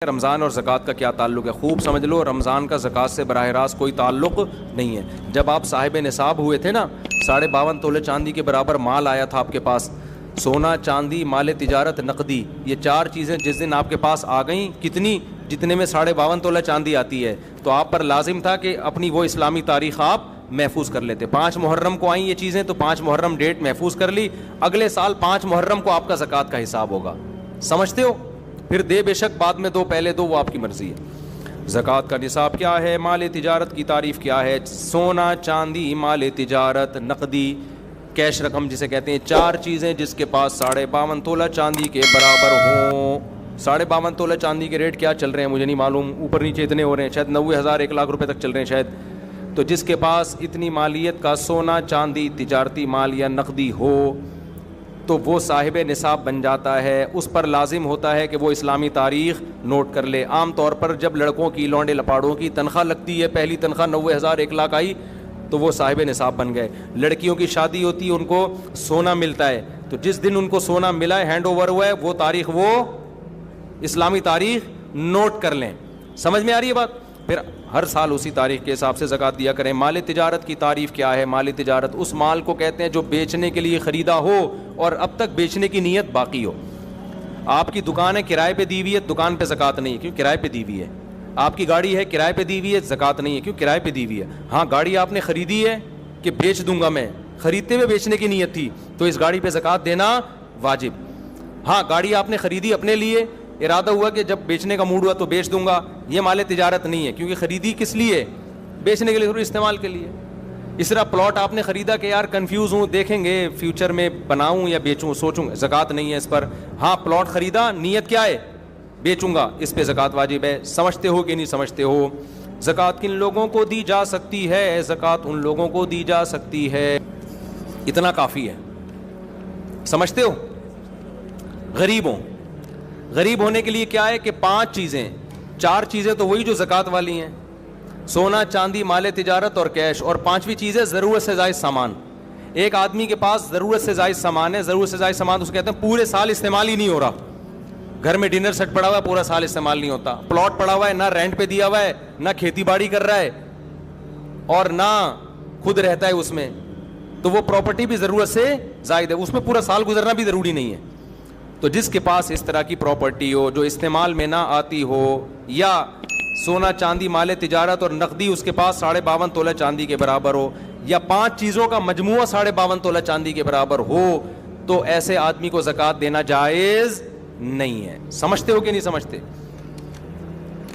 رمضان اور زکوٰۃ کا کیا تعلق ہے؟ خوب سمجھ لو، رمضان کا زکوٰۃ سے براہ راست کوئی تعلق نہیں ہے۔ جب آپ صاحب نصاب ہوئے تھے نا، 52.5 تولے چاندی کے برابر مال آیا تھا آپ کے پاس، سونا، چاندی، مال تجارت، نقدی، یہ 4 چیزیں جس دن آپ کے پاس آ گئیں، کتنی؟ جتنے میں 52.5 تولہ چاندی آتی ہے، تو آپ پر لازم تھا کہ اپنی وہ اسلامی تاریخ آپ محفوظ کر لیتے۔ 5 محرم کو آئیں یہ چیزیں، تو 5 محرم ڈیٹ محفوظ کر لی، اگلے سال 5 محرم کو آپ کا زکوٰۃ کا حساب ہوگا۔ سمجھتے ہو؟ پھر دے بے شک، بعد میں دو، پہلے دو، وہ آپ کی مرضی ہے۔ زکوٰۃ کا نصاب کیا ہے؟ مال تجارت کی تعریف کیا ہے؟ سونا، چاندی، مال تجارت، نقدی، کیش رقم جسے کہتے ہیں، 4 چیزیں جس کے پاس 52.5 تولہ چاندی کے برابر ہوں۔ 52.5 تولہ چاندی کے ریٹ کیا چل رہے ہیں مجھے نہیں معلوم، اوپر نیچے اتنے ہو رہے ہیں، شاید 90,000 1 لاکھ روپے تک چل رہے ہیں شاید۔ تو جس کے پاس اتنی مالیت کا سونا، چاندی، تجارتی مال یا نقدی ہو تو وہ صاحب نصاب بن جاتا ہے۔ اس پر لازم ہوتا ہے کہ وہ اسلامی تاریخ نوٹ کر لے۔ عام طور پر جب لڑکوں کی، لونڈے لپاڑوں کی تنخواہ لگتی ہے، پہلی تنخواہ 90,000 1 لاکھ آئی تو وہ صاحب نصاب بن گئے۔ لڑکیوں کی شادی ہوتی ہے، ان کو سونا ملتا ہے، تو جس دن ان کو سونا ملا ہے، ہینڈ اوور ہوا ہے، وہ تاریخ، وہ اسلامی تاریخ نوٹ کر لیں۔ سمجھ میں آ رہی ہے بات؟ پھر ہر سال اسی تاریخ کے حساب سے زکوٰۃ دیا کریں۔ مال تجارت کی تعریف کیا ہے؟ مال تجارت اس مال کو کہتے ہیں جو بیچنے کے لیے خریدا ہو اور اب تک بیچنے کی نیت باقی ہو۔ آپ کی دکان ہے، کرائے پہ دی ہوئی ہے، دکان پہ زکوٰۃ نہیں ہے، کیوں؟ کرائے پہ دی ہوئی ہے۔ آپ کی گاڑی ہے، کرائے پہ دی ہوئی ہے، زکوٰۃ نہیں ہے، کیوں؟ کرائے پہ دی ہوئی ہے۔ ہاں، گاڑی آپ نے خریدی ہے کہ بیچ دوں گا میں، خریدتے ہوئے بیچنے کی نیت تھی تو اس گاڑی پہ زکوٰۃ دینا واجب۔ ہاں، گاڑی آپ نے خریدی اپنے لیے، ارادہ ہوا کہ جب بیچنے کا موڈ ہوا تو بیچ دوں گا، یہ مال تجارت نہیں ہے، کیونکہ خریدی کس لیے؟ بیچنے کے لیے، ضرور استعمال کے لیے۔ اس طرح پلاٹ آپ نے خریدا کہ یار کنفیوز ہوں، دیکھیں گے فیوچر میں بناؤں یا بیچوں، سوچوں گا، زکوٰۃ نہیں ہے اس پر۔ ہاں، پلاٹ خریدا، نیت کیا ہے؟ بیچوں گا، اس پہ زکوٰۃ واجب ہے۔ سمجھتے ہو کہ نہیں سمجھتے ہو؟ زکوٰۃ کن لوگوں کو دی جا سکتی ہے؟ زکوٰۃ ان لوگوں کو دی جا سکتی ہے، اتنا کافی ہے۔ سمجھتے ہو؟ غریبوں، غریب ہونے کے لیے کیا ہے کہ 5 چیزیں، 4 چیزیں تو وہی جو زکوٰۃ والی ہیں، سونا، چاندی، مال تجارت اور کیش، اور 5ویں چیز ہے ضرورت سے زائد سامان۔ ایک آدمی کے پاس ضرورت سے زائد سامان ہے، ضرورت سے زائد سامان اسے کہتے ہیں پورے سال استعمال ہی نہیں ہو رہا۔ گھر میں ڈنر سیٹ پڑا ہوا ہے، پورا سال استعمال نہیں ہوتا۔ پلاٹ پڑا ہوا ہے، نہ رینٹ پہ دیا ہوا ہے، نہ کھیتی باڑی کر رہا ہے اور نہ خود رہتا ہے اس میں، تو وہ پراپرٹی بھی ضرورت سے زائد ہے، اس میں پورا سال گزرنا بھی ضروری نہیں ہے۔ تو جس کے پاس اس طرح کی پراپرٹی ہو جو استعمال میں نہ آتی ہو، یا سونا، چاندی، مال تجارت اور نقدی اس کے پاس 52.5 تولہ چاندی کے برابر ہو، یا 5 چیزوں کا مجموعہ 52.5 تولہ چاندی کے برابر ہو، تو ایسے آدمی کو زکوٰۃ دینا جائز نہیں ہے۔ سمجھتے ہو کہ نہیں سمجھتے؟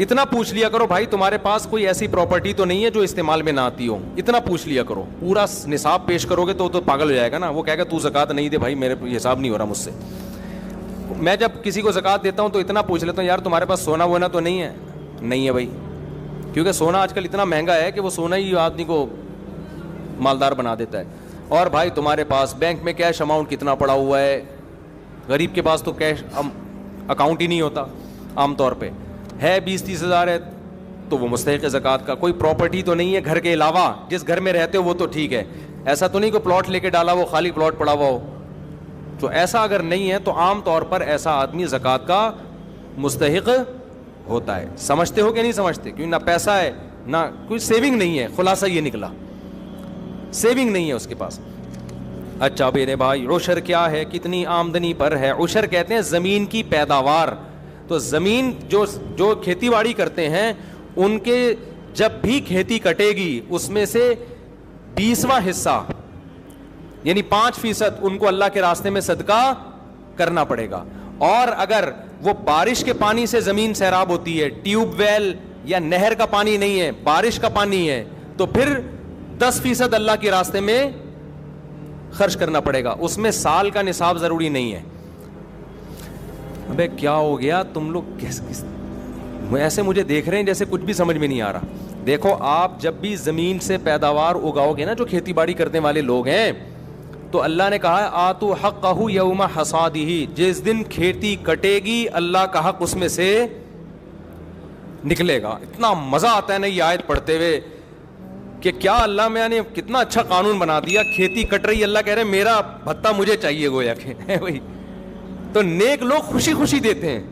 اتنا پوچھ لیا کرو بھائی، تمہارے پاس کوئی ایسی پراپرٹی تو نہیں ہے جو استعمال میں نہ آتی ہو، اتنا پوچھ لیا کرو۔ پورا نصاب پیش کرو گے تو پاگل ہو جائے گا نا، وہ کہے گا تو زکوٰۃ نہیں دے بھائی، میرے حساب نہیں ہو رہا مجھ سے۔ میں جب کسی کو زکوٰۃ دیتا ہوں تو اتنا پوچھ لیتا ہوں، یار تمہارے پاس سونا وونا تو نہیں ہے؟ نہیں ہے بھائی، کیونکہ سونا آج کل اتنا مہنگا ہے کہ وہ سونا ہی آدمی کو مالدار بنا دیتا ہے۔ اور بھائی تمہارے پاس بینک میں کیش اماؤنٹ کتنا پڑا ہوا ہے؟ غریب کے پاس تو کیش اکاؤنٹ ہی نہیں ہوتا عام طور پہ، ہے 20-30 ہزار ہے تو وہ مستحق زکوٰۃ کا۔ کوئی پراپرٹی تو نہیں ہے گھر کے علاوہ، جس گھر میں رہتے ہو وہ تو ٹھیک ہے، ایسا تو نہیں کہ پلاٹ لے کے ڈالا وہ خالی پلاٹ پڑا ہوا ہو، تو ایسا اگر نہیں ہے تو عام طور پر ایسا آدمی زکوٰۃ کا مستحق ہوتا ہے۔ سمجھتے ہو کہ نہیں سمجھتے؟ کیوں؟ نہ پیسہ ہے، نہ کوئی سیونگ نہیں ہے، خلاصہ یہ نکلا، سیونگ نہیں ہے اس کے پاس۔ اچھا میرے بھائی، عشر کیا ہے؟ کتنی آمدنی پر ہے؟ عشر کہتے ہیں زمین کی پیداوار۔ تو زمین جو کھیتی باڑی کرتے ہیں ان کے جب بھی کھیتی کٹے گی اس میں سے 20واں حصہ یعنی 5% ان کو اللہ کے راستے میں صدقہ کرنا پڑے گا۔ اور اگر وہ بارش کے پانی سے زمین سیراب ہوتی ہے، ٹیوب ویل یا نہر کا پانی نہیں ہے، بارش کا پانی ہے، تو پھر 10% اللہ کے راستے میں خرچ کرنا پڑے گا۔ اس میں سال کا نصاب ضروری نہیں ہے۔ ابے کیا ہو گیا تم لوگ ایسے مجھے دیکھ رہے ہیں جیسے کچھ بھی سمجھ میں نہیں آ رہا؟ دیکھو، آپ جب بھی زمین سے پیداوار اگاؤ گے نا، جو کھیتی باڑی کرنے والے لوگ ہیں، تو اللہ نے کہا ہے آتو حقہ یوم حصادہ، جس دن کھیتی کٹے گی اللہ کا حق اس میں سے نکلے گا۔ اتنا مزہ آتا ہے نا یہ آیت پڑھتے ہوئے کہ کیا اللہ میں نے کتنا اچھا قانون بنا دیا، کھیتی کٹ رہی، اللہ کہہ رہے میرا بھتہ مجھے چاہیے، گویا کہ وہی تو نیک لوگ خوشی خوشی دیتے ہیں۔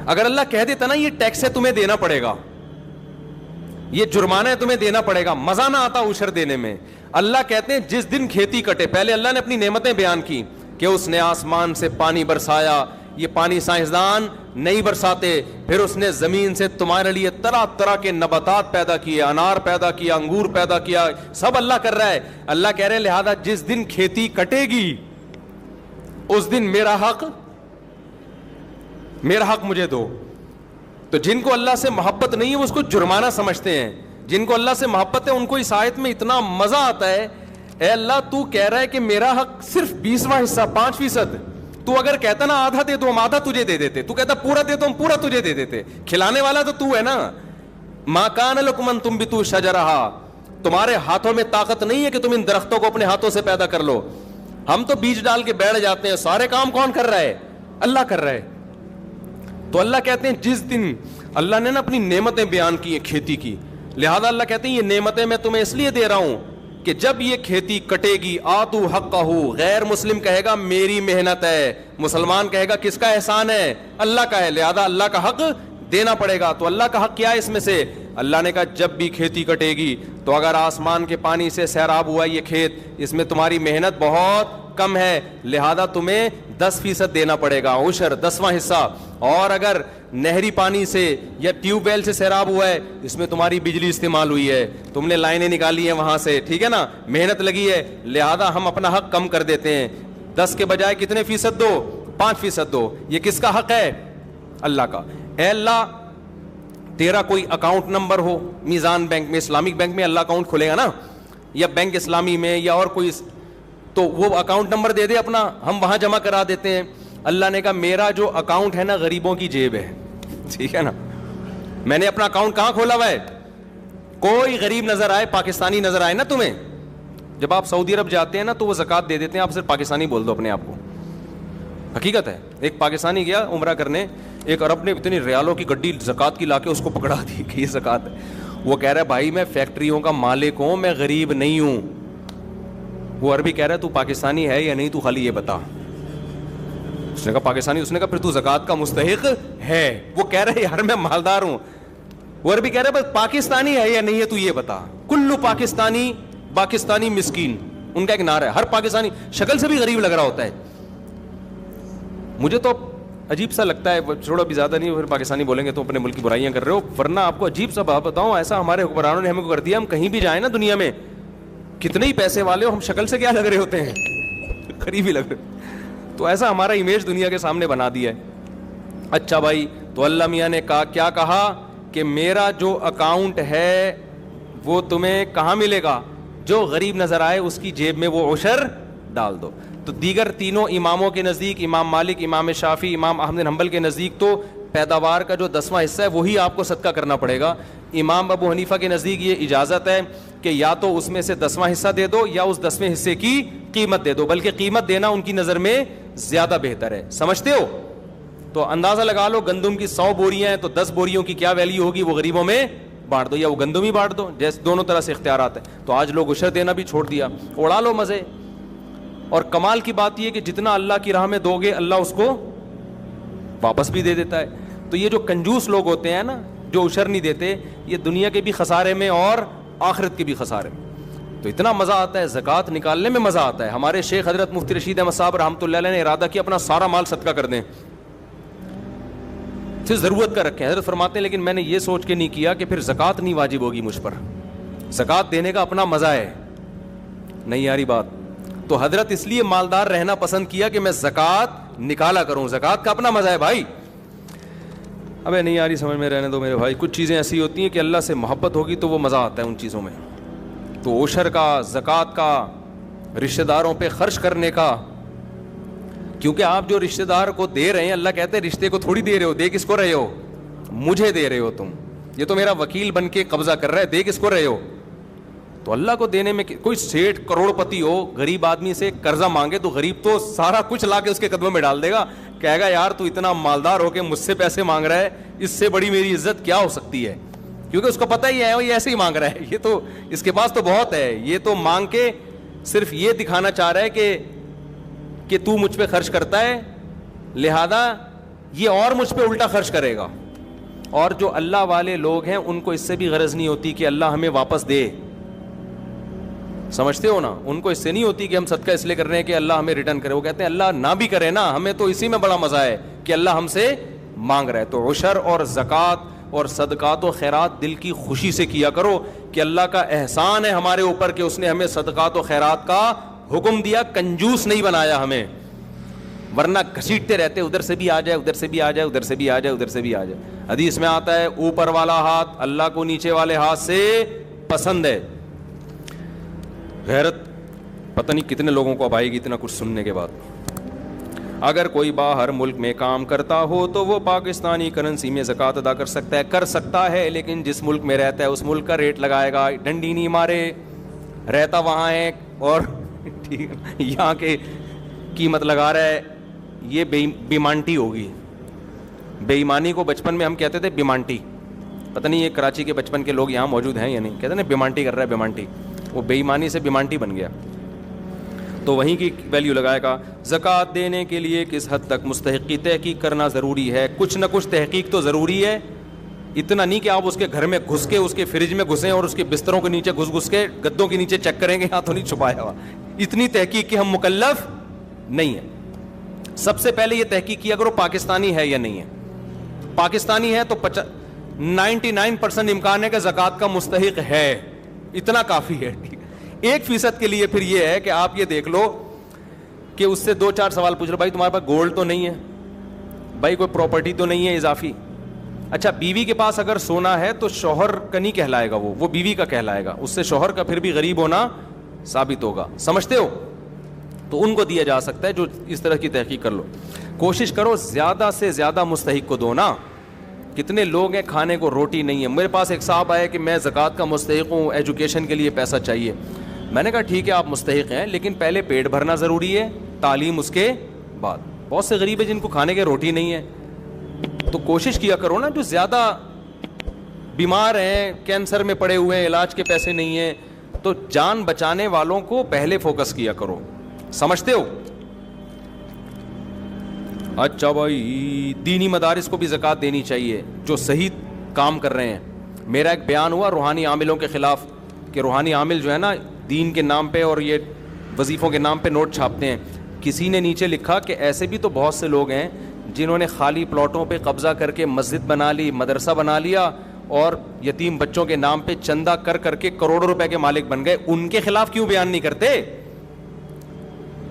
اگر اللہ کہہ دیتا نا یہ ٹیکس ہے تمہیں دینا پڑے گا, یہ جرمانہ ہے تمہیں دینا پڑے گا, مزہ نہ آتا عشر دینے میں. اللہ کہتے ہیں جس دن کھیتی کٹے, پہلے اللہ نے اپنی نعمتیں بیان کی کہ اس نے آسمان سے پانی برسایا, یہ پانی سائنسدان نہیں برساتے, پھر اس نے زمین سے تمہارے لیے طرح طرح کے نباتات پیدا کیے, انار پیدا کیا, انگور پیدا کیا, سب اللہ کر رہا ہے. اللہ کہہ رہے ہیں لہذا جس دن کھیتی کٹے گی اس دن میرا حق مجھے دو. تو جن کو اللہ سے محبت نہیں ہے وہ اس کو جرمانہ سمجھتے ہیں, جن کو اللہ سے محبت ہے ان کو اس آیت میں اتنا مزہ آتا ہے. اے اللہ تو کہہ رہا ہے کہ میرا حق صرف 20واں حصہ 5%, تو اگر کہتا نا آدھا دے دو ہم آدھا تجھے دے دیتے, تو کہتا پورا دے دو ہم پورا تجھے دے دیتے. کھلانے والا تو ہے نا. ما کان لکم ان تنبتوا شجرہا, تمہارے ہاتھوں میں طاقت نہیں ہے کہ تم ان درختوں کو اپنے ہاتھوں سے پیدا کر لو. ہم تو بیج ڈال کے بیٹھ جاتے ہیں, سارے کام کون کر رہا ہے؟ اللہ کر رہا ہے. تو اللہ کہتے ہیں جس دن اللہ نے نا اپنی نعمتیں بیان کی ہیں کھیتی کی, لہذا اللہ کہتے ہیں یہ نعمتیں میں تمہیں اس لیے دے رہا ہوں کہ جب یہ کھیتی کٹے گی آتو حقہ, غیر مسلم کہے گا میری محنت ہے, مسلمان کہے گا کس کا احسان ہے؟ اللہ کا ہے, لہذا اللہ کا حق دینا پڑے گا. تو اللہ کا حق کیا ہے اس میں سے؟ اللہ نے کہا جب بھی کھیتی کٹے گی تو اگر آسمان کے پانی سے سیراب ہوا یہ کھیت, اس میں تمہاری محنت بہت کم ہے, لہذا تمہیں 10% دینا پڑے گا عشر, 10واں حصہ. اور اگر نہری پانی سے یا ٹیوب ویل سے سیراب ہوا ہے, اس میں تمہاری بجلی استعمال ہوئی ہے, تم نے لائنیں نکالی ہیں وہاں سے, ٹھیک ہے نا, محنت لگی ہے, لہذا ہم اپنا حق کم کر دیتے ہیں. 10 کے بجائے کتنے فیصد دو؟ 5% دو. یہ کس کا حق ہے؟ اللہ کا. اے اللہ تیرا کوئی اکاؤنٹ نمبر ہو میزان بینک میں, اسلامک بینک میں اللہ اکاؤنٹ کھلے گا نا, یا بینک اسلامی میں یا اور کوئی, تو وہ اکاؤنٹ نمبر دے دے اپنا, ہم وہاں جمع کرا دیتے ہیں. اللہ نے کہا میرا جو اکاؤنٹ ہے نا غریبوں کی جیب ہے, ٹھیک ہے نا, میں نے اپنا اکاؤنٹ کہاں کھولا ہوا ہے؟ کوئی غریب نظر آئے, پاکستانی نظر آئے نا تمہیں, جب آپ سعودی عرب جاتے ہیں نا تو وہ زکوٰۃ دے دیتے ہیں, آپ صرف پاکستانی بول دو اپنے آپ کو, حقیقت ہے. ایک پاکستانی گیا عمرہ کرنے, ایک عرب نے اتنی ریالوں کی گڈی زکوٰۃ کی لا کے اس کو پکڑا دی کہ یہ زکوٰۃ ہے. وہ کہہ رہا ہے بھائی میں فیکٹریوں کا مالک ہوں, میں غریب نہیں ہوں. وہ عربی کہہ رہا ہے تو پاکستانی ہے یا نہیں, تو خالی یہ بتا. اس نے کہا پاکستانی. اس نے کہا پھر تو زکوٰۃ کا مستحق ہے. وہ کہہ رہا ہے یار میں مالدار ہوں. وہ عربی کہہ رہا ہے بس پاکستانی ہے یا نہیں ہے تو یہ بتا. کلو پاکستانی مسکین, ان کا ایک نعرہ ہے. ہر پاکستانی شکل سے بھی غریب لگ رہا ہوتا ہے. مجھے تو عجیب سا لگتا ہے, چھوڑو ابھی زیادہ نہیں, پھر پاکستانی بولیں گے تو اپنے ملک کی برائیاں کر رہے ہو, ورنہ آپ کو عجیب سا بات بتاؤں, ایسا ہمارے حکمرانوں نے ہمیں کو کر دیا, ہم کہیں بھی جائیں نا دنیا میں, کتنے ہی پیسے والے ہو, ہم شکل سے کیا لگ رہے ہوتے ہیں؟ غریب ہی لگ رہے. تو ایسا ہمارا امیج دنیا کے سامنے بنا دیا ہے. اچھا بھائی, تو اللہ میاں نے کہا, کیا کہا کہ میرا جو اکاؤنٹ ہے وہ تمہیں کہاں ملے گا؟ جو غریب نظر آئے اس کی جیب میں وہ عشر ڈال دو. تو دیگر تینوں اماموں کے نزدیک, امام مالک, امام شافعی, امام احمد بن حنبل کے نزدیک تو پیداوار کا جو 10واں حصہ ہے وہی آپ کو صدقہ کرنا پڑے گا. امام ابو حنیفہ کے نزدیک یہ اجازت ہے کہ یا تو اس میں سے 10واں حصہ دے دو یا اس 10ویں حصے کی قیمت دے دو, بلکہ قیمت دینا ان کی نظر میں زیادہ بہتر ہے. سمجھتے ہو؟ تو اندازہ لگا لو, گندم کی 100 بوریاں ہیں تو 10 بوریوں کی کیا ویلیو ہوگی, وہ غریبوں میں بانٹ دو یا وہ گندم ہی بانٹ دو, جیسے دونوں طرح سے اختیارات ہیں. تو آج لوگ عشر دینا بھی چھوڑ دیا, اڑا لو مزے. اور کمال کی بات یہ ہے کہ جتنا اللہ کی راہ میں دو گے اللہ اس کو واپس بھی دے دیتا ہے. تو یہ جو کنجوس لوگ ہوتے ہیں نا جو عشر نہیں دیتے, یہ دنیا کے بھی خسارے میں اور آخرت کے بھی خسارے میں. تو اتنا مزہ آتا ہے, زکوٰۃ نکالنے میں مزہ آتا ہے. ہمارے شیخ حضرت مفتی رشید احمد صاحب رحمۃ اللہ علیہ نے ارادہ کیا اپنا سارا مال صدقہ کر دیں, پھر ضرورت کا رکھیں. حضرت فرماتے ہیں لیکن میں نے یہ سوچ کے نہیں کیا کہ پھر زکوٰۃ نہیں واجب ہوگی مجھ پر, زکوٰۃ دینے کا اپنا مزہ ہے. نہیں یاری بات. تو حضرت اس لیے مالدار رہنا پسند کیا کہ میں زکوٰۃ نکالا کروں, زکوٰۃ کا اپنا مزہ ہے بھائی. ابے نہیں یاری سمجھ میں رہنے دو میرے بھائی, کچھ چیزیں ایسی ہوتی ہیں کہ اللہ سے محبت ہوگی تو وہ مزہ آتا ہے ان چیزوں میں. تو عشر کا, زکوٰۃ کا, رشتہ داروں پہ خرچ کرنے کا, کیونکہ آپ جو رشتہ دار کو دے رہے ہیں, اللہ کہتے ہیں رشتے کو تھوڑی دے رہے ہو, دے کس کو رہے ہو؟ مجھے دے رہے ہو تم. یہ تو میرا وکیل بن کے قبضہ کر رہا ہے, دے کس کو رہے ہو؟ تو اللہ کو دینے میں. کوئی سیٹھ کروڑ پتی ہو, غریب آدمی سے قرضہ مانگے تو غریب تو سارا کچھ لا کے اس کے قدموں میں ڈال دے گا, کہے گا یار تو اتنا مالدار ہو کے مجھ سے پیسے مانگ رہا ہے, اس سے بڑی میری عزت کیا ہو سکتی ہے. کیونکہ اس کو پتہ ہی ہے یہ ایسے ہی مانگ رہا ہے, یہ تو اس کے پاس تو بہت ہے, یہ تو مانگ کے صرف یہ دکھانا چاہ رہا ہے کہ تو مجھ پہ خرچ کرتا ہے, لہذا یہ اور مجھ پہ الٹا خرچ کرے گا. اور جو اللہ والے لوگ ہیں ان کو اس سے بھی غرض نہیں ہوتی کہ اللہ ہمیں واپس دے. سمجھتے ہو نا, ان کو اس سے نہیں ہوتی کہ ہم صدقہ اس لیے کر رہے ہیں کہ اللہ ہمیں ریٹرن کرے. وہ کہتے ہیں اللہ نہ بھی کرے نا, ہمیں تو اسی میں بڑا مزہ ہے کہ اللہ ہم سے مانگ رہا ہے. تو عشر اور زکوٰۃ اور صدقات و خیرات دل کی خوشی سے کیا کرو کہ اللہ کا احسان ہے ہمارے اوپر کہ اس نے ہمیں صدقات و خیرات کا حکم دیا, کنجوس نہیں بنایا ہمیں, ورنہ گھسیٹتے رہتے ادھر سے بھی آ جائے, ادھر سے بھی آ جائے, ادھر سے بھی آ جائے, ادھر سے بھی آ جائے. حدیث میں آتا ہے اوپر والا ہاتھ اللہ کو نیچے والے ہاتھ سے پسند ہے. غیرت پتہ نہیں کتنے لوگوں کو اب آئے گی اتنا کچھ سننے کے بعد. اگر کوئی باہر ملک میں کام کرتا ہو تو وہ پاکستانی کرنسی میں زکوٰۃ ادا کر سکتا ہے, لیکن جس ملک میں رہتا ہے اس ملک کا ریٹ لگائے گا. ڈنڈی نہیں مارے, رہتا وہاں ہے اور یہاں کے قیمت لگا رہا ہے, یہ بیمانٹی ہوگی. بے ایمانی کو بچپن میں ہم کہتے تھے بیمانٹی. پتہ نہیں یہ کراچی کے بچپن کے لوگ یہاں موجود ہیں یا نہیں, کہتے ہیں بیمانٹی کر رہا ہے, بیمانٹی. وہ بے ایمانی سے بیمانٹی بن گیا, تو وہیں کی ویلیو لگائے گا. زکوٰۃ دینے کے لیے کس حد تک مستحق کی تحقیق کرنا ضروری ہے؟ کچھ نہ کچھ تحقیق تو ضروری ہے. اتنا نہیں کہ آپ اس کے گھر میں گھس کے اس کے فریج میں گھسیں اور اس کے بستروں کے نیچے گھس کے گدوں کے نیچے چیک کریں گے, ہاں تو نہیں چھپایا ہوا. اتنی تحقیق کی ہم مکلف نہیں ہیں. سب سے پہلے یہ تحقیق کیا کرو پاکستانی ہے یا نہیں ہے. پاکستانی ہے تو 99% امکان ہے کہ زکوٰۃ کا مستحق ہے, اتنا کافی ہے. 1% کے لیے پھر یہ ہے کہ آپ یہ دیکھ لو کہ اس سے 2-4 سوال پوچھ لو, بھائی تمہارے پاس گولڈ تو نہیں ہے, بھائی کوئی پراپرٹی تو نہیں ہے اضافی. اچھا بیوی کے پاس اگر سونا ہے تو شوہر کا نہیں کہلائے گا, وہ بیوی کا کہلائے گا, اس سے شوہر کا پھر بھی غریب ہونا ثابت ہوگا. سمجھتے ہو؟ تو ان کو دیا جا سکتا ہے جو اس طرح کی تحقیق کر لو. کوشش کرو زیادہ سے زیادہ مستحق کو دو نا. کتنے لوگ ہیں کھانے کو روٹی نہیں ہے. میرے پاس ایک صاحب آئے کہ میں زکوٰۃ کا مستحق ہوں, ایجوکیشن کے لیے پیسہ چاہیے. میں نے کہا ٹھیک ہے آپ مستحق ہیں, لیکن پہلے پیٹ بھرنا ضروری ہے, تعلیم اس کے بعد. بہت سے غریب ہیں جن کو کھانے کے روٹی نہیں ہے, تو کوشش کیا کرو نا. جو زیادہ بیمار ہیں, کینسر میں پڑے ہوئے ہیں, علاج کے پیسے نہیں ہیں, تو جان بچانے والوں کو پہلے فوکس کیا کرو. سمجھتے ہو؟ اچھا بھائی دینی مدارس کو بھی زکوٰۃ دینی چاہیے جو صحیح کام کر رہے ہیں. میرا ایک بیان ہوا روحانی عاملوں کے خلاف کہ روحانی عامل جو ہے نا دین کے نام پہ اور یہ وظیفوں کے نام پہ نوٹ چھاپتے ہیں. کسی نے نیچے لکھا کہ ایسے بھی تو بہت سے لوگ ہیں جنہوں نے خالی پلاٹوں پہ قبضہ کر کے مسجد بنا لی, مدرسہ بنا لیا اور یتیم بچوں کے نام پہ چندہ کر کے کروڑوں روپے کے مالک بن گئے. ان کے خلاف کیوں بیان نہیں کرتے؟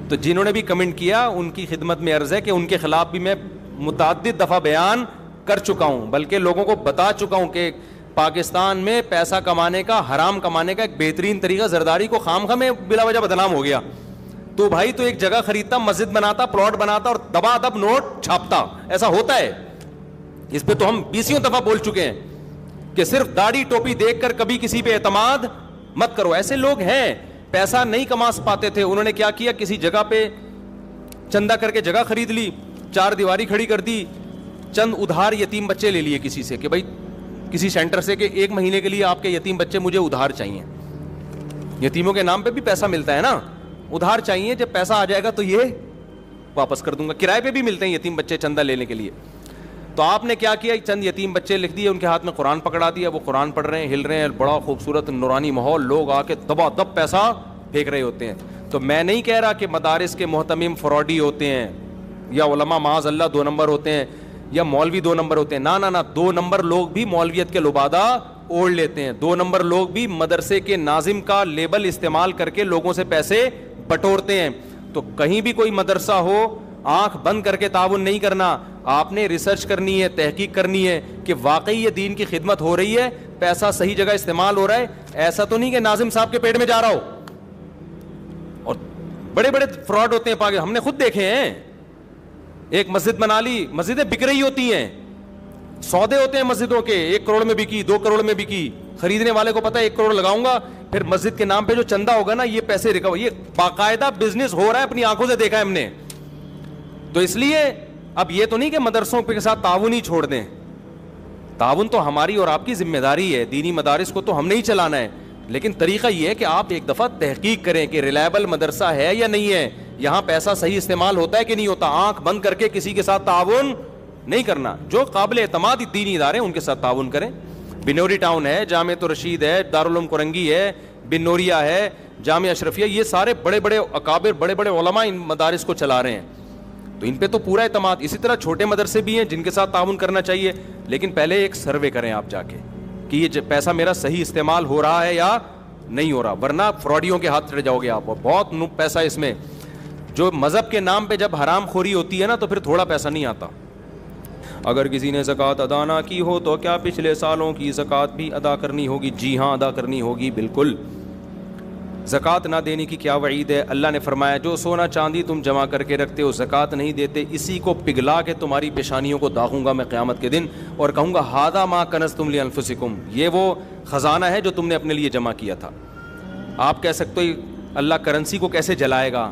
تو جنہوں نے بھی کمنٹ کیا ان کی خدمت میں عرض ہے کہ ان کے خلاف بھی میں متعدد دفعہ بیان کر چکا ہوں, بلکہ لوگوں کو بتا چکا ہوں کہ پاکستان میں پیسہ کمانے کا, حرام کمانے کا ایک بہترین طریقہ زرداری کو خام میں بلا وجہ بدنام ہو گیا. تو بھائی تو ایک جگہ خریدتا, مسجد بناتا, پلاٹ بناتا اور دبا دب نوٹ چھاپتا. ایسا ہوتا ہے. اس پہ تو ہم 20 دفعہ بول چکے ہیں کہ صرف داڑھی ٹوپی دیکھ کر کبھی کسی پہ اعتماد مت کرو. ایسے لوگ ہیں پیسہ نہیں کما پاتے تھے, انہوں نے کیا کیا, کسی جگہ پہ چندہ کر کے جگہ خرید لی, 4 دیواری کھڑی کر دی, چند ادھار یتیم بچے لے لیے کسی سے کہ بھائی کسی سینٹر سے کہ 1 مہینے کے لیے آپ کے یتیم بچے مجھے ادھار چاہیے. یتیموں کے نام پہ بھی پیسہ ملتا ہے نا, ادھار چاہیے, جب پیسہ آ جائے گا تو یہ واپس کر دوں گا. کرائے پہ بھی ملتے ہیں یتیم بچے چندہ لینے کے لیے. تو آپ نے کیا کیا, چند یتیم بچے لکھ دیے, ان کے ہاتھ میں قرآن پکڑا دیا, وہ قرآن پڑھ رہے ہیں, ہل رہے ہیں, بڑا خوبصورت نورانی ماحول, لوگ آ کے دبا دب پیسہ پھینک رہے ہوتے ہیں. تو میں نہیں کہہ رہا کہ مدارس کے محتمم فراڈی ہوتے ہیں یا علماء معاذ اللہ 2 نمبر ہوتے ہیں یا مولوی 2 نمبر ہوتے ہیں. نہ 2 نمبر لوگ بھی مولویت کے لبادہ اوڑھ لیتے ہیں. 2 نمبر لوگ بھی مدرسے کے ناظم کا لیبل استعمال کر کے لوگوں سے پیسے بٹورتے ہیں. تو کہیں بھی کوئی مدرسہ ہو, آنکھ بند کر کے تعاون نہیں کرنا. آپ نے ریسرچ کرنی ہے, تحقیق کرنی ہے کہ واقعی یہ دین کی خدمت ہو رہی ہے, پیسہ صحیح جگہ استعمال ہو رہا ہے. ایسا تو نہیں کہ ناظم صاحب کے پیٹ میں جا رہا ہو. اور بڑے بڑے فراڈ ہوتے ہیں, ہم نے خود دیکھے ہیں. ایک مسجد بنا لی, مسجدیں بک رہی ہوتی ہیں, سودے ہوتے ہیں مسجدوں کے, 1 کروڑ میں بکی, 2 کروڑ میں بکی. خریدنے والے کو پتا ہے 1 کروڑ لگاؤں گا, پھر مسجد کے نام پہ جو چندہ ہوگا نا یہ پیسے ریکور. یہ باقاعدہ بزنس ہو رہا ہے, اپنی آنکھوں سے دیکھا ہے ہم نے. تو اس لیے اب یہ تو نہیں کہ مدرسوں کے ساتھ تعاون ہی چھوڑ دیں. تعاون تو ہماری اور آپ کی ذمہ داری ہے. دینی مدارس کو تو ہم نہیں چلانا ہے, لیکن طریقہ یہ ہے کہ آپ ایک دفعہ تحقیق کریں کہ ریلائبل مدرسہ ہے یا نہیں ہے, یہاں پیسہ صحیح استعمال ہوتا ہے کہ نہیں ہوتا. آنکھ بند کر کے کسی کے ساتھ تعاون نہیں کرنا. جو قابل اعتماد دینی ادارے ہیں ان کے ساتھ تعاون کریں. بنوری ٹاؤن ہے, جامعۃ الرشید ہے, دارالعلوم کرنگی ہے, بن نوریہ ہے, جامعہ اشرفیہ, یہ سارے بڑے بڑے اکابر, بڑے بڑے علماء ان مدارس کو چلا رہے ہیں, تو ان پہ تو پورا اعتماد. اسی طرح چھوٹے مدرسے بھی ہیں جن کے ساتھ تعاون کرنا چاہیے, لیکن پہلے ایک سروے کریں آپ جا کے کہ یہ پیسہ میرا صحیح استعمال ہو رہا ہے یا نہیں ہو رہا, ورنہ فراڈیوں کے ہاتھ چڑھ جاؤ گے آپ. بہت پیسہ اس میں, جو مذہب کے نام پہ جب حرام خوری ہوتی ہے نا تو پھر تھوڑا پیسہ نہیں آتا. اگر کسی نے زکوٰۃ ادا نہ کی ہو تو کیا پچھلے سالوں کی زکوٰۃ بھی ادا کرنی ہوگی؟ جی ہاں, ادا کرنی ہوگی بالکل. زکوٰۃ نہ دینے کی کیا وعید ہے؟ اللہ نے فرمایا جو سونا چاندی تم جمع کر کے رکھتے ہو, زکوٰۃ نہیں دیتے, اسی کو پگھلا کے تمہاری پیشانیوں کو داغوں گا میں قیامت کے دن, اور کہوں گا ھذا ما کنزتم لانفسکم, یہ وہ خزانہ ہے جو تم نے اپنے لیے جمع کیا تھا. آپ کہہ سکتے ہو اللہ کرنسی کو کیسے جلائے گا,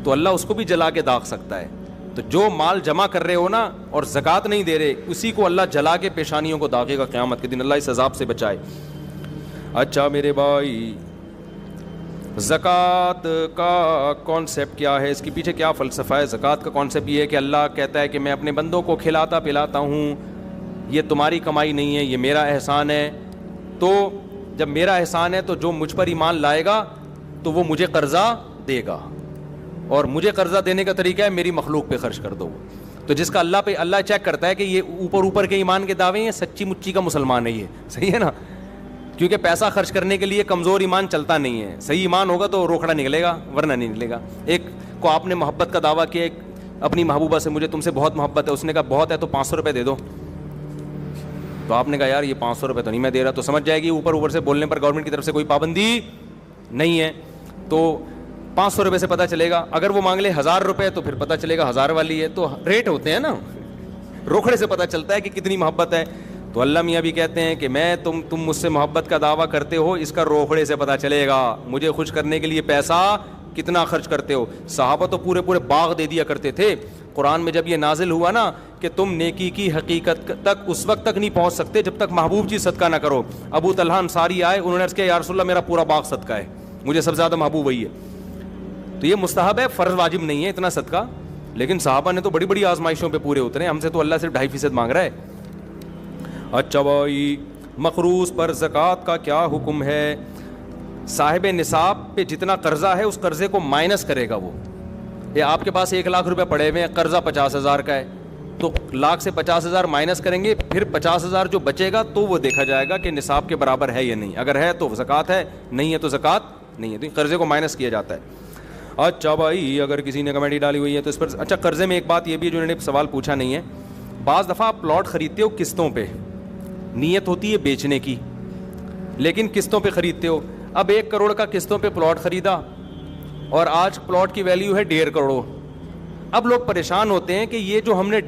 تو اللہ اس کو بھی جلا کے داغ سکتا ہے. تو جو مال جمع کر رہے ہو نا اور زکوٰۃ نہیں دے رہے, اسی کو اللہ جلا کے پیشانیوں کو داغے گا قیامت کے دن. اللہ اس عذاب سے بچائے. اچھا میرے بھائی, زکوٰۃ کا کانسیپٹ کیا ہے, اس کے پیچھے کیا فلسفہ ہے؟ زکوٰۃ کا کانسیپٹ یہ ہے کہ اللہ کہتا ہے کہ میں اپنے بندوں کو کھلاتا پلاتا ہوں, یہ تمہاری کمائی نہیں ہے, یہ میرا احسان ہے. تو جب میرا احسان ہے تو جو مجھ پر ایمان لائے گا تو وہ مجھے قرضہ دے گا, اور مجھے قرضہ دینے کا طریقہ ہے میری مخلوق پہ خرچ کر دو. تو جس کا اللہ پہ, اللہ چیک کرتا ہے کہ یہ اوپر کے ایمان کے دعوے ہیں, سچی مچی کا مسلمان ہے یہ, صحیح ہے نا, کیونکہ پیسہ خرچ کرنے کے لیے کمزور ایمان چلتا نہیں ہے. صحیح ایمان ہوگا تو روکڑا نکلے گا, ورنہ نہیں نکلے گا. ایک کو آپ نے محبت کا دعویٰ کیا, ایک اپنی محبوبہ سے, مجھے تم سے بہت محبت ہے, اس نے کہا بہت ہے تو 500 روپے دے دو. تو آپ نے کہا یار یہ 500 روپے تو نہیں میں دے رہا, تو سمجھ جائے گی اوپر سے بولنے پر گورنمنٹ کی طرف سے کوئی پابندی نہیں ہے, تو 500 روپے سے پتہ چلے گا. اگر وہ مانگ لے 1000 روپے تو پھر پتہ چلے گا 1000 والی ہے. تو ریٹ ہوتے ہیں نا, روکھڑے سے پتہ چلتا ہے کہ کتنی محبت ہے. تو اللہ میاں بھی کہتے ہیں کہ میں تم مجھ سے محبت کا دعویٰ کرتے ہو, اس کا روکھڑے سے پتہ چلے گا مجھے خوش کرنے کے لیے پیسہ کتنا خرچ کرتے ہو. صحابہ تو پورے باغ دے دیا کرتے تھے. قرآن میں جب یہ نازل ہوا نا کہ تم نیکی کی حقیقت تک اس وقت تک نہیں پہنچ سکتے جب تک محبوب چیز صدقہ نہ کرو. ابو طلحہ انصاری آئے, انہوں نے عرض کیا یا رسول اللہ میرا پورا باغ صدقہ ہے, مجھے سب سے زیادہ محبوب وہی ہے. تو یہ مستحب ہے, فرض واجب نہیں ہے اتنا صدقہ, لیکن صحابہ نے تو بڑی بڑی آزمائشوں پہ پورے اترے. ہم سے تو اللہ صرف 2.5% مانگ رہا ہے. اچھا بھائی, مخروص پر زکوٰۃ کا کیا حکم ہے؟ صاحب نصاب پہ جتنا قرضہ ہے اس قرضے کو مائنس کرے گا. وہ یہ آپ کے پاس 1 لاکھ روپے پڑے ہوئے ہیں, قرضہ 50,000 کا ہے, تو لاکھ سے 50,000 مائنس کریں گے, پھر 50,000 جو بچے گا تو وہ دیکھا جائے گا کہ نصاب کے برابر ہے یا نہیں. اگر ہے تو زکوٰۃ ہے, نہیں ہے تو زکوٰۃ نہیں ہے. تو قرضے کو مائنس کیا جاتا ہے. اچھا بھائی, اگر کسی نے کمیٹی ڈالی ہوئی ہے تو اس پر, اچھا قرضے میں ایک بات یہ بھی ہے جو انہوں نے سوال پوچھا نہیں ہے. بعض دفعہ آپ پلاٹ خریدتے ہو قسطوں پہ, نیت ہوتی ہے بیچنے کی, لیکن قسطوں پہ خریدتے ہو. اب 1 کروڑ کا قسطوں پہ پلاٹ خریدا اور آج پلاٹ کی ویلیو ہے 1.5 کروڑ. اب لوگ پریشان ہوتے ہیں کہ یہ جو ہم نے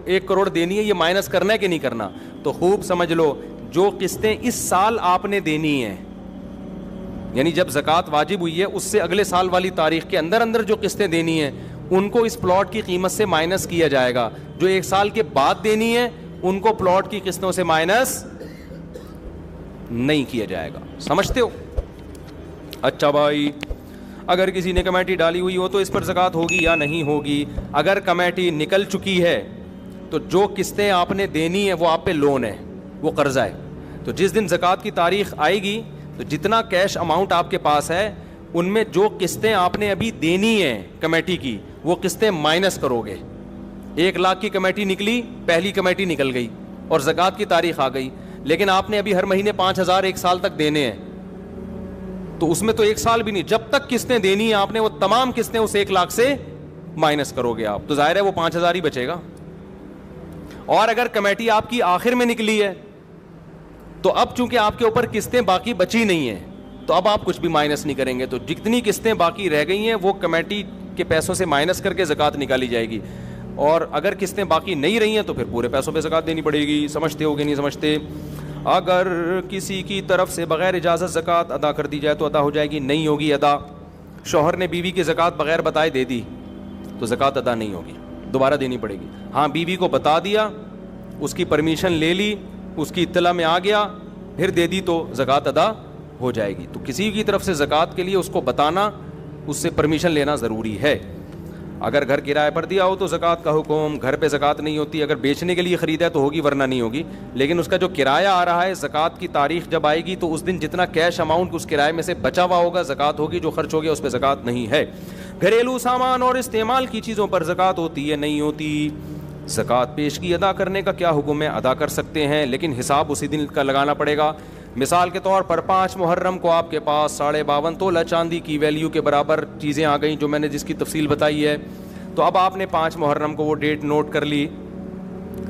1 کروڑ دینی ہے یہ مائنس کرنا ہے کہ نہیں کرنا. تو خوب سمجھ لو, جو قسطیں اس سال آپ نے دینی ہیں, یعنی جب زکوٰۃ واجب ہوئی ہے اس سے اگلے سال والی تاریخ کے اندر جو قسطیں دینی ہیں ان کو اس پلاٹ کی قیمت سے مائنس کیا جائے گا. جو 1 سال کے بعد دینی ہے ان کو پلاٹ کی قسطوں سے مائنس نہیں کیا جائے گا. سمجھتے ہو؟ اچھا بھائی, اگر کسی نے کمیٹی ڈالی ہوئی ہو تو اس پر زکوٰۃ ہوگی یا نہیں ہوگی؟ اگر کمیٹی نکل چکی ہے تو جو قسطیں آپ نے دینی ہے وہ آپ پہ لون ہے, وہ قرضہ ہے. تو جس دن زکوٰۃ کی تاریخ آئے گی تو جتنا کیش اماؤنٹ آپ کے پاس ہے ان میں جو قسطیں آپ نے ابھی دینی ہیں کمیٹی کی وہ قسطیں مائنس کرو گے. 1 لاکھ کی کمیٹی نکلی, پہلی کمیٹی نکل گئی اور زکوٰۃ کی تاریخ آ گئی, لیکن آپ نے ابھی ہر مہینے 5,000 1 سال تک دینے ہیں, تو اس میں تو 1 سال بھی نہیں, جب تک قسطیں دینی ہیں آپ نے وہ تمام قسطیں اس 1 لاکھ سے مائنس کرو گے آپ, تو ظاہر ہے وہ 5,000 ہی بچے گا. اور اگر کمیٹی آپ کی آخر میں نکلی ہے تو اب چونکہ آپ کے اوپر قسطیں باقی بچی نہیں ہیں تو اب آپ کچھ بھی مائنس نہیں کریں گے. تو جتنی قسطیں باقی رہ گئی ہیں وہ کمیٹی کے پیسوں سے مائنس کر کے زکوٰۃ نکالی جائے گی, اور اگر قسطیں باقی نہیں رہی ہیں تو پھر پورے پیسوں پہ زکوٰۃ دینی پڑے گی. سمجھتے ہو کہ نہیں سمجھتے؟ اگر کسی کی طرف سے بغیر اجازت زکوٰۃ ادا کر دی جائے تو ادا ہو جائے گی؟ نہیں ہوگی ادا. شوہر نے بیوی کی زکوٰۃ بغیر بتائے دے دی تو زکوٰۃ ادا نہیں ہوگی, دوبارہ دینی پڑے گی. ہاں, بیوی کو بتا دیا, اس کی پرمیشن لے لی, اس کی اطلاع میں آ گیا, پھر دے دی تو زکوٰۃ ادا ہو جائے گی. تو کسی کی طرف سے زکوٰۃ کے لیے اس کو بتانا, اس سے پرمیشن لینا ضروری ہے. اگر گھر کرائے پر دیا ہو تو زکوٰۃ کا حکم, گھر پہ زکوٰۃ نہیں ہوتی. اگر بیچنے کے لیے خریدا ہے تو ہوگی, ورنہ نہیں ہوگی. لیکن اس کا جو کرایہ آ رہا ہے, زکوٰۃ کی تاریخ جب آئے گی تو اس دن جتنا کیش اماؤنٹ اس کرائے میں سے بچا ہوا ہوگا زکوٰۃ ہوگی, جو خرچ ہو گیا اس پہ زکوٰۃ نہیں ہے. گھریلو سامان اور استعمال کی چیزوں پر زکوٰۃ ہوتی ہے, نہیں ہوتی. زکوٰۃ پیشگی ادا کرنے کا کیا حکم ہے؟ ادا کر سکتے ہیں, لیکن حساب اسی دن کا لگانا پڑے گا. مثال کے طور پر 5 محرم کو آپ کے پاس 52.5 تولہ چاندی کی ویلیو کے برابر چیزیں آ گئیں, جو میں نے جس کی تفصیل بتائی ہے. تو اب آپ نے 5 محرم کو وہ ڈیٹ نوٹ کر لی.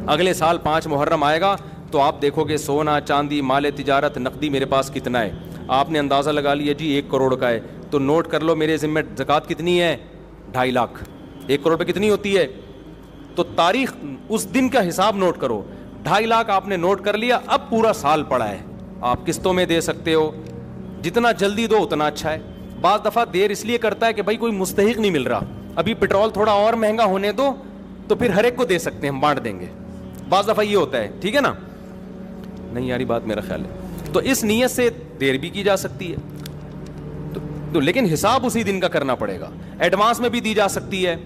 اگلے سال 5 محرم آئے گا تو آپ دیکھو گے سونا چاندی مال تجارت نقدی میرے پاس کتنا ہے. آپ نے اندازہ لگا لیا جی 1 کروڑ کا ہے, تو نوٹ کر لو میرے ذمہ زکوٰۃ کتنی ہے, 2.5 لاکھ. 1 کروڑ پہ کتنی ہوتی ہے؟ تو تاریخ اس دن کا حساب نوٹ کرو. 2.5 لاکھ آپ نے نوٹ کر لیا. اب پورا سال پڑا ہے, آپ قسطوں میں دے سکتے ہو, جتنا جلدی دو اتنا اچھا ہے. بعض دفعہ دیر اس لیے کرتا ہے کہ بھائی کوئی مستحق نہیں مل رہا, ابھی پٹرول تھوڑا اور مہنگا ہونے دو تو پھر ہر ایک کو دے سکتے ہیں, ہم بانٹ دیں گے. بعض دفعہ یہ ہوتا ہے, ٹھیک ہے نا, نہیں یاری بات میرا خیال ہے. تو اس نیت سے دیر بھی کی جا سکتی ہے, تو لیکن حساب اسی دن کا کرنا پڑے گا. ایڈوانس میں بھی دی جا سکتی ہے.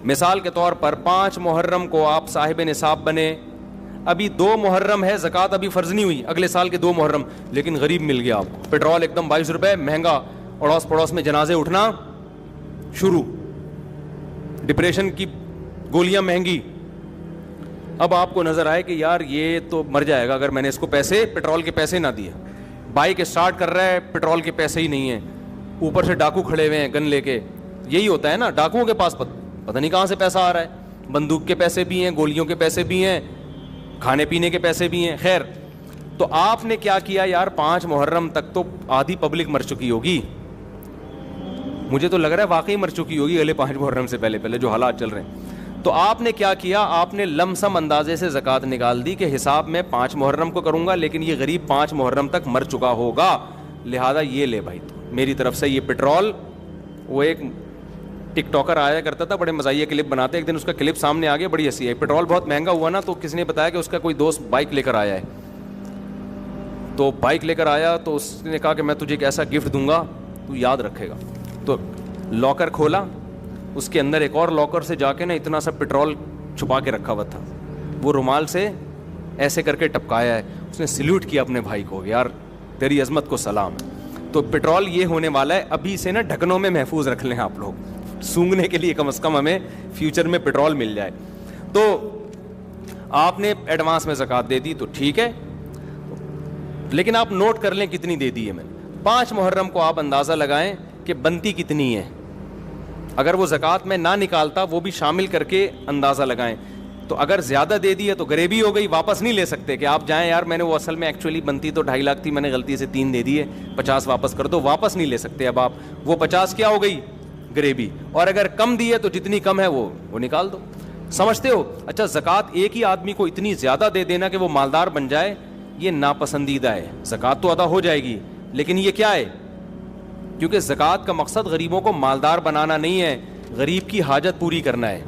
مثال کے طور پر 5 محرم کو آپ صاحب نصاب بنے, ابھی 2 محرم ہے, زکوٰۃ ابھی فرض نہیں ہوئی, اگلے سال کے 2 محرم, لیکن غریب مل گیا آپ کو, پیٹرول ایک دم 22 روپے مہنگا, اڑوس پڑوس میں جنازے اٹھنا شروع, ڈپریشن کی گولیاں مہنگی. اب آپ کو نظر آئے کہ یار یہ تو مر جائے گا اگر میں نے اس کو پیسے پیٹرول کے پیسے نہ دیے. بائک اسٹارٹ کر رہا ہے, پیٹرول کے پیسے ہی نہیں ہیں, اوپر سے ڈاکو کھڑے ہوئے ہیں گن لے کے. یہی ہوتا ہے نا, ڈاکوؤں کے پاس پتہ نہیں کہاں سے پیسہ آ رہا ہے, بندوق کے پیسے بھی ہیں, گولیوں کے پیسے بھی ہیں, کھانے پینے کے پیسے بھی ہیں. خیر, تو آپ نے کیا کیا یار, 5 محرم تک تو آدھی پبلک مر چکی ہوگی, مجھے تو لگ رہا ہے واقعی مر چکی ہوگی اگلے 5 محرم سے پہلے جو حالات چل رہے ہیں. تو آپ نے کیا کیا, آپ نے لم سم اندازے سے زکوٰۃ نکال دی کہ حساب میں 5 محرم کو کروں گا, لیکن یہ غریب 5 محرم تک مر چکا ہوگا, لہذا یہ لے بھائی تو میری طرف سے یہ پیٹرول. وہ ایک ٹک ٹاکر آیا کرتا تھا, بڑے مزاحیہ کلپ بناتے, ایک دن اس کا کلپ سامنے آ گیا, بڑی ہنسی ہے. پیٹرول بہت مہنگا ہوا نا, تو کسی نے بتایا کہ اس کا کوئی دوست بائک لے کر آیا ہے, تو بائک لے کر آیا تو اس نے کہا کہ میں تجھے ایک ایسا گفٹ دوں گا تو یاد رکھے گا. تو لاکر کھولا, اس کے اندر ایک اور لاکر سے جا کے نا اتنا سا پیٹرول چھپا کے رکھا ہوا تھا, وہ رومال سے ایسے کر کے ٹپکایا ہے. اس نے سلیوٹ کیا اپنے بھائی کو, یار تیری عظمت کو سلام. تو پیٹرول یہ ہونے والا ہے, ابھی سے نا ڈھکنوں میں محفوظ رکھ لیں آپ لوگ, سونگنے کے لیے کم از کم ہمیں فیوچر میں پیٹرول مل جائے. تو آپ نے ایڈوانس میں زکوٰۃ دے دی تو ٹھیک ہے, لیکن آپ نوٹ کر لیں کتنی دے دی ہے میں نے. 5 محرم کو آپ اندازہ لگائیں کہ بنتی کتنی ہے, اگر وہ زکوٰۃ میں نہ نکالتا وہ بھی شامل کر کے اندازہ لگائیں. تو اگر زیادہ دے دی ہے تو غریبی ہو گئی, واپس نہیں لے سکتے کہ آپ جائیں یار میں نے وہ اصل میں ایکچولی بنتی تو 2.5 لاکھ تھی, میں نے غلطی سے 3 دے دی ہے, 50 واپس کر دو, واپس نہیں لے سکتے. اب آپ وہ 50 کیا ہو گئی, غریبی. اور اگر کم دی ہے تو جتنی کم ہے وہ نکال دو. سمجھتے ہو؟ اچھا, زکوٰۃ ایک ہی آدمی کو اتنی زیادہ دے دینا کہ وہ مالدار بن جائے, یہ ناپسندیدہ ہے. زکوٰۃ تو ادا ہو جائے گی, لیکن یہ کیا ہے, کیونکہ زکوٰۃ کا مقصد غریبوں کو مالدار بنانا نہیں ہے, غریب کی حاجت پوری کرنا ہے.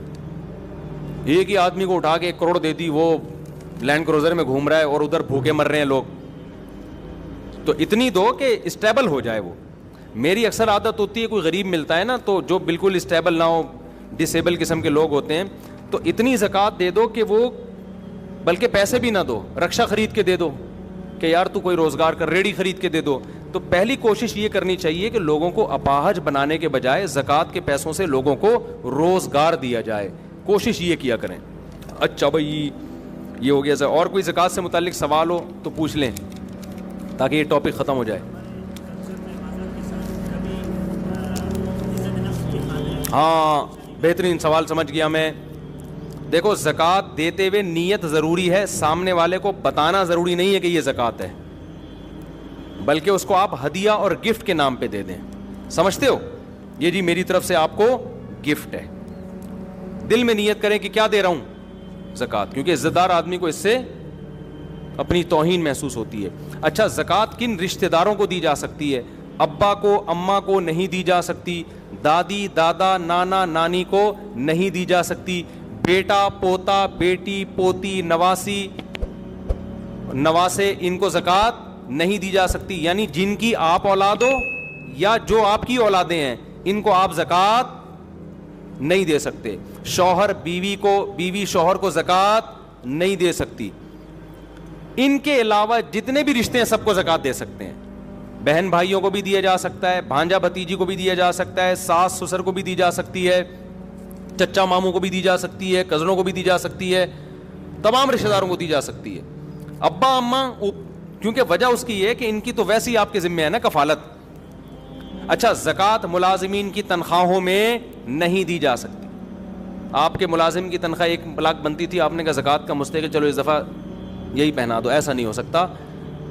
ایک ہی آدمی کو اٹھا کے 1 کروڑ دے دی, وہ لینڈ کروزر میں گھوم رہا ہے اور ادھر بھوکے مر رہے ہیں لوگ, تو اتنی دو کہ اسٹیبل ہو جائے وہ. میری اکثر عادت ہوتی ہے, کوئی غریب ملتا ہے نا تو جو بالکل اسٹیبل نہ ہو, ڈسیبل قسم کے لوگ ہوتے ہیں, تو اتنی زکوٰۃ دے دو کہ وہ, بلکہ پیسے بھی نہ دو, رکشہ خرید کے دے دو کہ یار تو کوئی روزگار کر, ریڑھی خرید کے دے دو. تو پہلی کوشش یہ کرنی چاہیے کہ لوگوں کو اپاہج بنانے کے بجائے زکوٰۃ کے پیسوں سے لوگوں کو روزگار دیا جائے, کوشش یہ کیا کریں. اچھا بھائی یہ ہو گیا. اور کوئی زکوٰۃ سے متعلق سوال ہو تو پوچھ لیں تاکہ یہ ٹاپک ختم ہو جائے. ہاں بہترین سوال, سمجھ گیا میں. دیکھو زکوٰۃ دیتے ہوئے نیت ضروری ہے, سامنے والے کو بتانا ضروری نہیں ہے کہ یہ زکوٰۃ ہے, بلکہ اس کو آپ ہدیہ اور گفٹ کے نام پہ دے دیں. سمجھتے ہو, یہ جی میری طرف سے آپ کو گفٹ ہے. دل میں نیت کریں کہ کیا دے رہا ہوں, زکوٰۃ, کیونکہ عزت دار آدمی کو اس سے اپنی توہین محسوس ہوتی ہے. اچھا, زکوٰۃ کن رشتہ داروں کو دی جا سکتی ہے؟ ابا کو اماں کو نہیں دی جا سکتی, دادی دادا نانا نانی کو نہیں دی جا سکتی, بیٹا پوتا بیٹی پوتی نواسی نواسے ان کو زکوٰۃ نہیں دی جا سکتی. یعنی جن کی آپ اولاد ہو یا جو آپ کی اولادیں ہیں ان کو آپ زکوٰۃ نہیں دے سکتے. شوہر بیوی کو, بیوی شوہر کو زکوٰۃ نہیں دے سکتی. ان کے علاوہ جتنے بھی رشتے ہیں سب کو زکوٰۃ دے سکتے ہیں. بہن بھائیوں کو بھی دیا جا سکتا ہے, بھانجا بھتیجی کو بھی دیا جا سکتا ہے, ساس سسر کو بھی دی جا سکتی ہے, چچا ماموں کو بھی دی جا سکتی ہے, کزنوں کو بھی دی جا سکتی ہے, تمام رشتہ داروں کو دی جا سکتی ہے. ابا اماں, کیونکہ وجہ اس کی یہ ہے کہ ان کی تو ویسے ہی آپ کے ذمہ ہے نا کفالت. اچھا, زکوٰۃ ملازمین کی تنخواہوں میں نہیں دی جا سکتی. آپ کے ملازم کی تنخواہ 1 لاکھ بنتی تھی, آپ نے کہا زکوٰۃ کا مستحق چلو اس دفعہ یہی پہنا دو, ایسا نہیں ہو سکتا.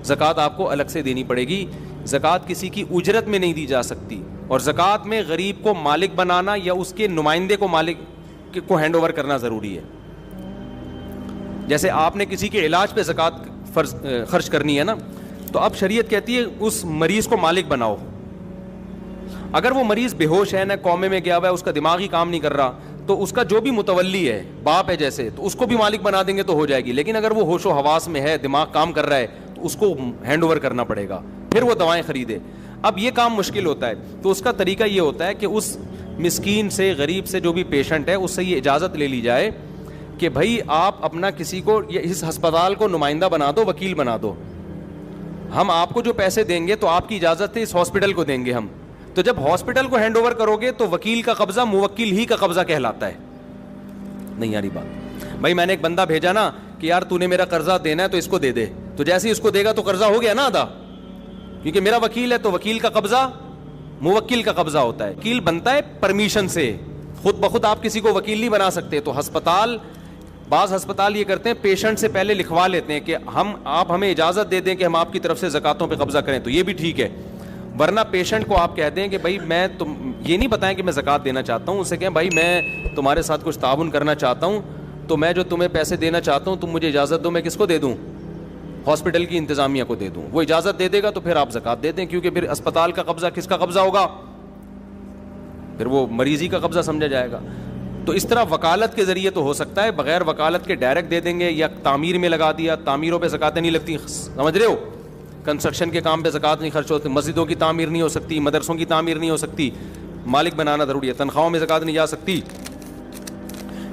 زکوٰۃ آپ کو الگ سے دینی پڑے گی. زکوٰۃ کسی کی اجرت میں نہیں دی جا سکتی. اور زکوٰۃ میں غریب کو مالک بنانا یا اس کے نمائندے کو مالک کو ہینڈ اوور کرنا ضروری ہے. جیسے آپ نے کسی کے علاج پہ زکوٰۃ خرچ کرنی ہے نا, تو اب شریعت کہتی ہے اس مریض کو مالک بناؤ. اگر وہ مریض بے ہوش ہے, نہ کومے میں گیا ہوا ہے, اس کا دماغ ہی کام نہیں کر رہا, تو اس کا جو بھی متولی ہے, باپ ہے جیسے, تو اس کو بھی مالک بنا دیں گے تو ہو جائے گی. لیکن اگر وہ ہوش و حواس میں ہے, دماغ کام کر رہا ہے, تو اس کو ہینڈ اوور کرنا پڑے گا, پھر وہ دوائیں خریدے. اب یہ کام مشکل ہوتا ہے, تو اس کا طریقہ یہ ہوتا ہے کہ اس مسکین سے, غریب سے, جو بھی پیشنٹ ہے, اس سے یہ اجازت لے لی جائے کہ بھائی آپ اپنا کسی کو اس ہسپتال کو نمائندہ بنا دو, وکیل بنا دو. ہم آپ کو جو پیسے دیں گے تو آپ کی اجازت ہے اس ہاسپٹل کو دیں گے ہم. تو جب ہاسپٹل کو ہینڈ اوور کرو گے تو وکیل کا قبضہ موکل ہی کا قبضہ کہلاتا ہے. نہیں یاری بات. بھائی میں نے ایک بندہ بھیجا نا کہ یار تو نے میرا قرضہ دینا ہے تو اس کو دے دے, تو جیسے ہی اس کو دے گا تو قرضہ ہو گیا نا ادا, کیونکہ میرا وکیل ہے, تو وکیل کا قبضہ موکل کا قبضہ ہوتا ہے. وکیل بنتا ہے پرمیشن سے, خود بخود آپ کسی کو وکیل نہیں بنا سکتے. تو ہسپتال, بعض ہسپتال یہ کرتے ہیں پیشنٹ سے پہلے لکھوا لیتے ہیں کہ آپ ہمیں اجازت دے دیں کہ ہم آپ کی طرف سے زکاتوں پہ قبضہ کریں, تو یہ بھی ٹھیک ہے. ورنہ پیشنٹ کو آپ کہہ دیں کہ بھائی میں یہ نہیں بتائیں کہ میں زکات دینا چاہتا ہوں, اسے کہیں بھائی میں تمہارے ساتھ کچھ تعاون کرنا چاہتا ہوں, تو میں جو تمہیں پیسے دینا چاہتا ہوں تم مجھے اجازت دو, میں کس کو دے دوں؟ ہاسپٹل کی انتظامیہ کو دے دوں. وہ اجازت دے دے گا تو پھر آپ زکات دے دیں, کیونکہ پھر اسپتال کا قبضہ کس کا قبضہ ہوگا؟ پھر وہ مریضی کا قبضہ سمجھا جائے گا. تو اس طرح وکالت کے ذریعے تو ہو سکتا ہے, بغیر وکالت کے ڈائریکٹ دے دیں گے, یا تعمیر میں لگا دیا, تعمیروں پہ زکاتیں نہیں لگتی, سمجھ رہے ہو؟ کنسٹرکشن کے کام پہ زکات نہیں خرچ ہوتی, مسجدوں کی تعمیر نہیں ہو سکتی, مدرسوں کی تعمیر نہیں ہو سکتی, مالک بنانا ضروری ہے. تنخواہوں میں زکات نہیں جا سکتی.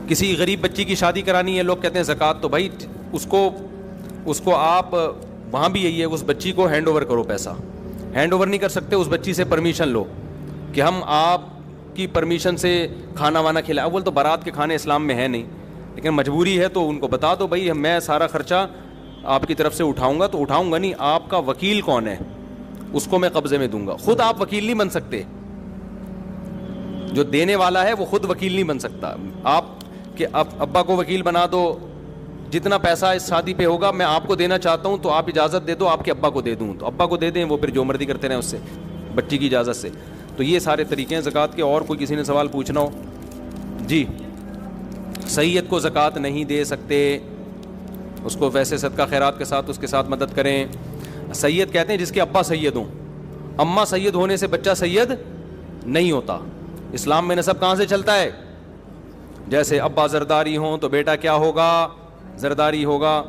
کسی غریب بچی کی شادی کرانی ہے, لوگ کہتے ہیں زکات, تو بھائی اس کو آپ وہاں بھی یہی ہے, اس بچی کو ہینڈ اوور کرو. پیسہ ہینڈ اوور نہیں کر سکتے, اس بچی سے پرمیشن لو کہ ہم آپ کی پرمیشن سے کھانا وانا کھلائیں. اول تو بارات کے کھانے اسلام میں ہے نہیں, لیکن مجبوری ہے تو ان کو بتا دو بھائی میں سارا خرچہ آپ کی طرف سے اٹھاؤں گا. تو اٹھاؤں گا نہیں, آپ کا وکیل کون ہے اس کو میں قبضے میں دوں گا. خود آپ وکیل نہیں بن سکتے, جو دینے والا ہے وہ خود وکیل نہیں بن سکتا. آپ کہ ابا کو وکیل بنا دو, جتنا پیسہ اس شادی پہ ہوگا میں آپ کو دینا چاہتا ہوں, تو آپ اجازت دے دو آپ کے ابا کو دے دوں, تو ابا کو دے دیں, وہ پھر جو مرضی کرتے رہیں اس سے, بچی کی اجازت سے. تو یہ سارے طریقے ہیں زکوٰۃ کے. اور کوئی کسی نے سوال پوچھنا ہو؟ جی. سید کو زکوٰۃ نہیں دے سکتے, اس کو ویسے صدقہ خیرات کے ساتھ اس کے ساتھ مدد کریں. سید کہتے ہیں جس کے ابا سید ہوں. اماں سید ہونے سے بچہ سید نہیں ہوتا. اسلام میں نسب کہاں سے چلتا ہے؟ جیسے ابا زرداری ہوں تو بیٹا کیا ہوگا؟ زرداری ہوگا.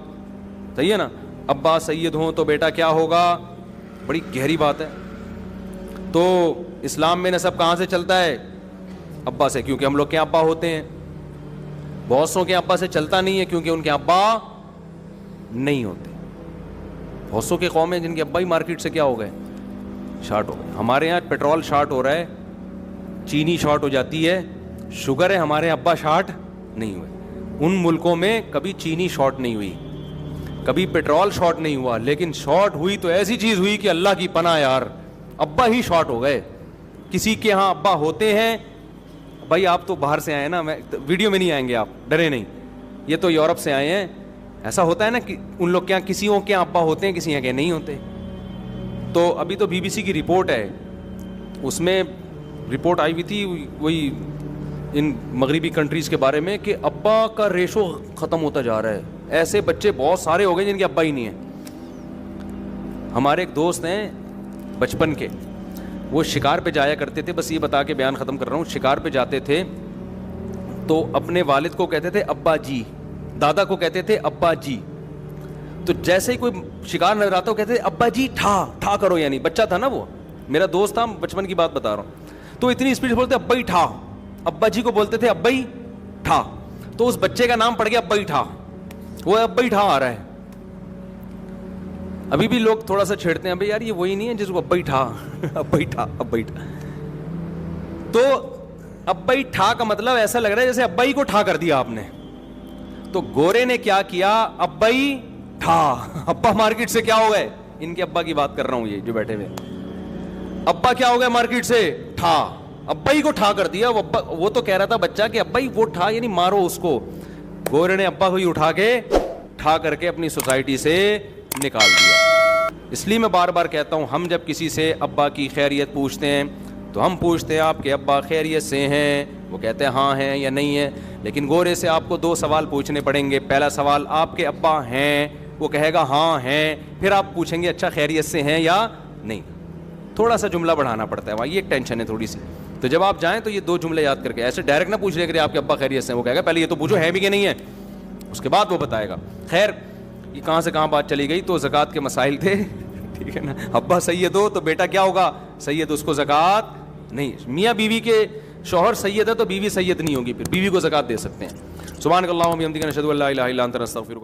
صحیح ہے نا؟ ابا سید ہوں تو بیٹا کیا ہوگا؟ بڑی گہری بات ہے. تو اسلام میں نسب کہاں سے چلتا ہے؟ ابا سے, کیونکہ ہم لوگ کے ابا ہوتے ہیں. بہت سو کے ابا سے چلتا نہیں ہے کیونکہ ان کے ابا نہیں ہوتے. بہت سو کے قوم ہیں جن کے ابا ہی مارکیٹ سے کیا ہو گئے؟ شارٹ ہو گئے. ہمارے یہاں پیٹرول شارٹ ہو رہا ہے, چینی شارٹ ہو جاتی ہے, شوگر ہے, ہمارے ابا شارٹ نہیں ہوئے. ان ملکوں میں کبھی چینی شارٹ نہیں ہوئی, کبھی پیٹرول شارٹ نہیں ہوا, لیکن شارٹ ہوئی تو ایسی چیز ہوئی کہ اللہ کی پناہ یار, ابا ہی شارٹ ہو گئے. کسی کے ہاں ابا ہوتے ہیں. بھائی آپ تو باہر سے آئے نا, ویڈیو میں نہیں آئیں گے آپ, ڈرے نہیں, یہ تو یورپ سے آئے ہیں. ایسا ہوتا ہے نا کہ ان لوگ کے یہاں کسی کے ابا ہوتے ہیں, کسی کے نہیں ہوتے. تو ابھی تو BBC کی رپورٹ ہے, اس میں رپورٹ آئی ہوئی تھی وہی ان مغربی کنٹریز کے بارے میں کہ ابا کا ریشو ختم ہوتا جا رہا ہے. ایسے بچے بہت سارے ہو گئے جن کے ابا ہی نہیں ہیں. ہمارے ایک دوست ہیں بچپن کے, وہ شکار پہ جایا کرتے تھے, بس یہ بتا کے بیان ختم کر رہا ہوں. شکار پہ جاتے تھے تو اپنے والد کو کہتے تھے ابا جی, دادا کو کہتے تھے ابا جی. تو جیسے ہی کوئی شکار نظر آتا وہ کہتے تھے ابا جی ٹھا ٹھا کرو, یعنی بچہ تھا نا وہ, میرا دوست تھا, بچپن کی بات بتا رہا ہوں, تو اتنی اسپیڈ سے بولتے ابا ہی ٹھا. ابا جی کو بولتے تھے ابئی ٹھا, تو اس بچے کا نام پڑ گیا ابئی ٹھا, وہ ابئی ٹھا آ رہا ہے. ابھی بھی لوگ تھوڑا سا چھیڑتے ہیں, بھائی یار یہ وہی نہیں ہے جس کو ابئی ٹھا, ابئی ٹھا, ابئی ٹھا. تو ابئی ٹھا کا مطلب ایسا لگ رہا ہے جیسے ابئی کو ٹھا کر دیا آپ نے. تو گورے نے کیا کیا, ابئی ٹھا. ابا مارکیٹ سے کیا ہو گئے, ان کے ابا کی بات کر رہا ہوں, یہ جو بیٹھے ہوئے ابا کیا ہو گئے مارکیٹ سے, ٹھا. ابئی کو ٹھا کر دیا. وہ تو کہہ رہا تھا بچہ کہ ابئی وہ ٹھا یعنی مارو اس کو. گورے نے ابا کو ہی اٹھا کے ٹھا کر کے اپنی سوسائٹی سے نکال دیا. اس لیے میں بار بار کہتا ہوں, ہم جب کسی سے ابا کی خیریت پوچھتے ہیں تو ہم پوچھتے ہیں آپ کے ابا خیریت سے ہیں, وہ کہتے ہیں ہاں ہیں یا نہیں ہے. لیکن گورے سے آپ کو 2 سوال پوچھنے پڑیں گے. پہلا سوال, آپ کے ابا ہیں, وہ کہے گا ہاں ہیں. پھر آپ پوچھیں گے اچھا خیریت سے ہیں یا نہیں. تھوڑا سا جملہ بڑھانا پڑتا ہے وہاں, یہ ایک ٹینشن ہے تھوڑی سی. تو جب آپ جائیں تو یہ 2 جملے یاد کر کے, ایسے ڈائریکٹ نہ پوچھ لے کرے آپ کے ابا خیریت سے ہیں, وہ کہے گا پہلے یہ تو پوچھو ہے بھی کہ نہیں ہے, اس کے بعد وہ بتائے گا. خیر یہ کہاں سے کہاں بات چلی گئی, تو زکوٰۃ کے مسائل تھے, ٹھیک ہے نا. ابا سید ہو تو بیٹا کیا ہوگا, سید, اس کو زکوٰۃ نہیں. میاں بیوی کے شوہر سید ہے تو بیوی سید نہیں ہوگی, پھر بیوی کو زکوٰۃ دے سکتے ہیں. سبحانک اللہم و بحمدک نشہد ان لا الہ الا انت نستغفرک.